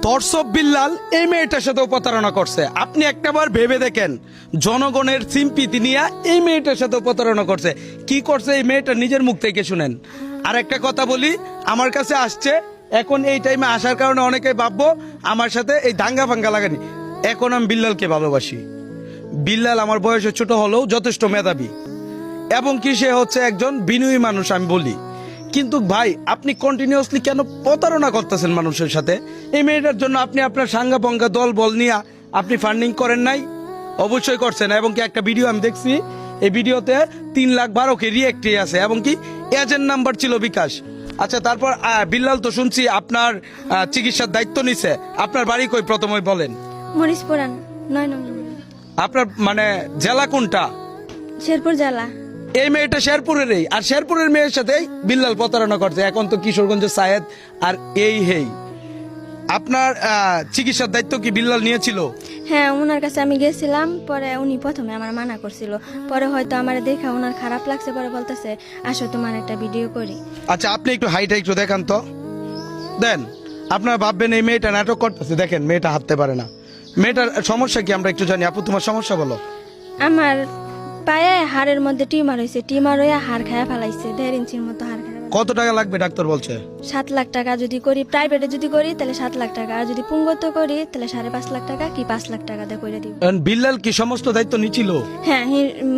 দর্শক বিল্লাল এই মেয়েটার সাথে প্রতারণা করছে। আপনি একটাবার ভেবে দেখেন, জনগণের সিম্পিতি নিয়ে এই মেয়েটার সাথে প্রতারণা করছে। কি করছে এই মেয়েটা নিজের মুখ থেকে শুনেন। আর একটা কথা বলি, আমার কাছে আসছে এখন এই টাইমে আসার কারণে অনেকে ভাববো আমার সাথে এই দাঙ্গা ফাঙ্গা লাগানি। এখন আমি বিল্লালকে ভালোবাসি। বিল্লাল আমার বয়সে ছোট হলেও যথেষ্ট মেধাবী এবং কি সে হচ্ছে একজন বিনয়ী মানুষ আমি বলি। কিন্তু ভাই আপনি কন্টিনিউয়াসলি কেন প্রতারণা করতেছেন মানুষের সাথে? এই মেয়েটার জন্য আপনি আপনার সাঙ্গা পঙ্গা দল বল নিয়ে আপনি ফান্ডিং করেন নাই? অবশ্যই করছেন। এবং কি একটা ভিডিও আমি দেখছি, এই ভিডিওতে 3,12,000 রিয়েক্টে আছে এবং কি এজেন্ট নাম্বার ছিল বিকাশ। আচ্ছা, তারপর বিল্লাল তো শুনছি আপনার চিকিৎসার দায়িত্ব নিছে। আপনার বাড়ি কই প্রথমে বলেন? মরিচপুরান 9 নম্বর। আপনার মানে জেলা কোনটা? শেরপুর জেলা। এই মেয়েটা শেরপুরেরই, আর শেরপুরের মেয়ের সাথেই বিল্লাল প্রতারণা করছে। এখন তো কিশোরগঞ্জ সায়েদ আর এই হেই। আপনার চিকিৎসার দায়িত্ব কি বিল্লাল নিয়েছিল? হ্যাঁ, ওনার কাছে আমি গেছিলাম, পরে উনি প্রথমে আমার মানা করছিল, পরে হয়তো আমার দেখা ওনার খারাপ লাগছে, পরে বলতেছে আসো তোমার একটা ভিডিও করি। আচ্ছা, আপনি একটু হাইটা একটু দেখান তো, দেন। আপনারা ভাববেন এই মেয়েটা নাটক করতেছে। দেখেন মেয়েটা হাঁটতে পারে না। মেয়েটার সমস্যা কি আমরা একটু জানি। আপু তোমার সমস্যা বলো। আমার পায়ে হাড়ের মধ্যে টিউমার হয়েছে, টিউমার হয়ে হাড় খায়া ফেলাইছে, 1.5 ইঞ্চির মতো হাড় খায়া। কত টাকা লাগবে ডাক্তার বলছে? 7 লাখ টাকা যদি করি, প্রাইভেটে যদি করি তাহলে 7 লাখ টাকা, আর যদি পুঙ্গত করি তাহলে 5.5 লাখ টাকা কি 5 লাখ টাকা দিয়ে করে দিব। এখন বিল্লাল কি সমস্ত দায়িত্ব নিছিল? হ্যাঁ,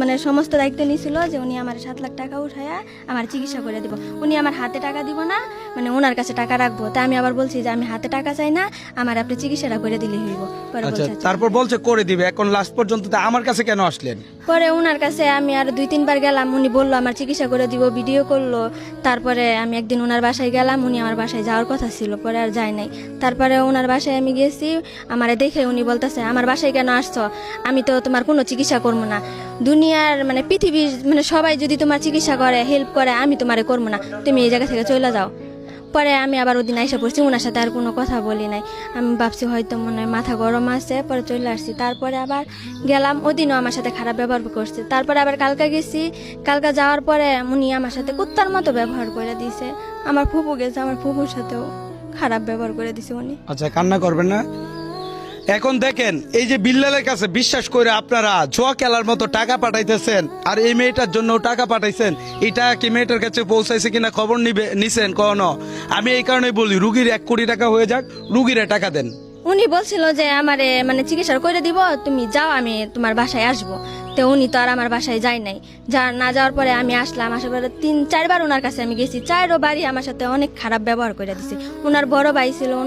মানে সমস্ত দায়িত্ব নিয়েছিল যে উনি আমার 7 লাখ টাকা উঠায়া আমার চিকিৎসা করে দিব। উনি আমার হাতে টাকা দিব না, মানে ওনার কাছে টাকা রাখবো। তাই আমি আবার বলছি যে আমি হাতে টাকা চাই না, আমার আপনি চিকিৎসাটা করে দিলেই হইব। পরে আচ্ছা, বলছে তারপর বলছে করে দিবে। এখন লাস্ট পর্যন্ত তা আমার কাছে কেন আসলেন? পরে ওনার কাছে আমি আর 2-3 বার গেলাম, উনি বললো আমার চিকিৎসা করে দিব, ভিডিও করলো। তারপরে আমি একদিন ওনার বাসায় গেলাম, উনি আমার বাসায় যাওয়ার কথা ছিল, পরে আর যাই নাই। তারপরে ওনার বাসায় আমি গেছি, আমারে দেখে উনি বলতেছে আমার বাসায় কেন আসছো? আমি তো তোমার কোনো চিকিৎসা করবো না। দুনিয়ার মানে পৃথিবীর মানে সবাই যদি তোমার চিকিৎসা করে, হেল্প করে, আমি তোমারে করবো না, তুমি এই জায়গা থেকে চলে যাও। পরে আমি আবার ওদিন আইসা পড়ছি, ওনার সাথে আর কোনো কথা বলি নাই। আমি ভাবছি হয়তো মনে হয় মাথা গরম আছে, পরে চলে আসছি। তারপরে আবার গেলাম, ওদিনও আমার সাথে খারাপ ব্যবহার করছে। তারপরে আবার কালকা গেছি, কালকা যাওয়ার পরে উনি আমার সাথে কুত্তার মতো ব্যবহার করে দিছে। আমার ফুপু গেছে, আমার ফুপুর সাথেও খারাপ ব্যবহার করে দিছে উনি। আচ্ছা, কান্না করবেন না। এখন দেখেন এই যে বিল্লালের কাছে বিশ্বাস করে আপনারা জোয়া খেলার মতো টাকা পাঠাইতেছেন, আর এই মেয়েটার জন্য টাকা পাঠাইছেন। এটা কি মেয়েটার কাছে পৌঁছাইছে কিনা খবর নিছেন কখনো? আমি এই কারণে বলি, রুগীর 1 কোটি টাকা হয়ে যাক, রুগীরা টাকা দেন। উনি বলছিল যে আমারে মানে চিকিৎসা করে দিব, তুমি যাও, আমি তোমার বাসায় আসবো। তো উনি তো আর আমার বাসায় যায় নাই। না যাওয়ার পরে আমি আসলাম, আসার পরে 3-4 বার ওনার কাছে আমি গেছি, 4 বারই আমার সাথে অনেক খারাপ ব্যবহার করে দিছে। ওনার বড় ভাই ছিল,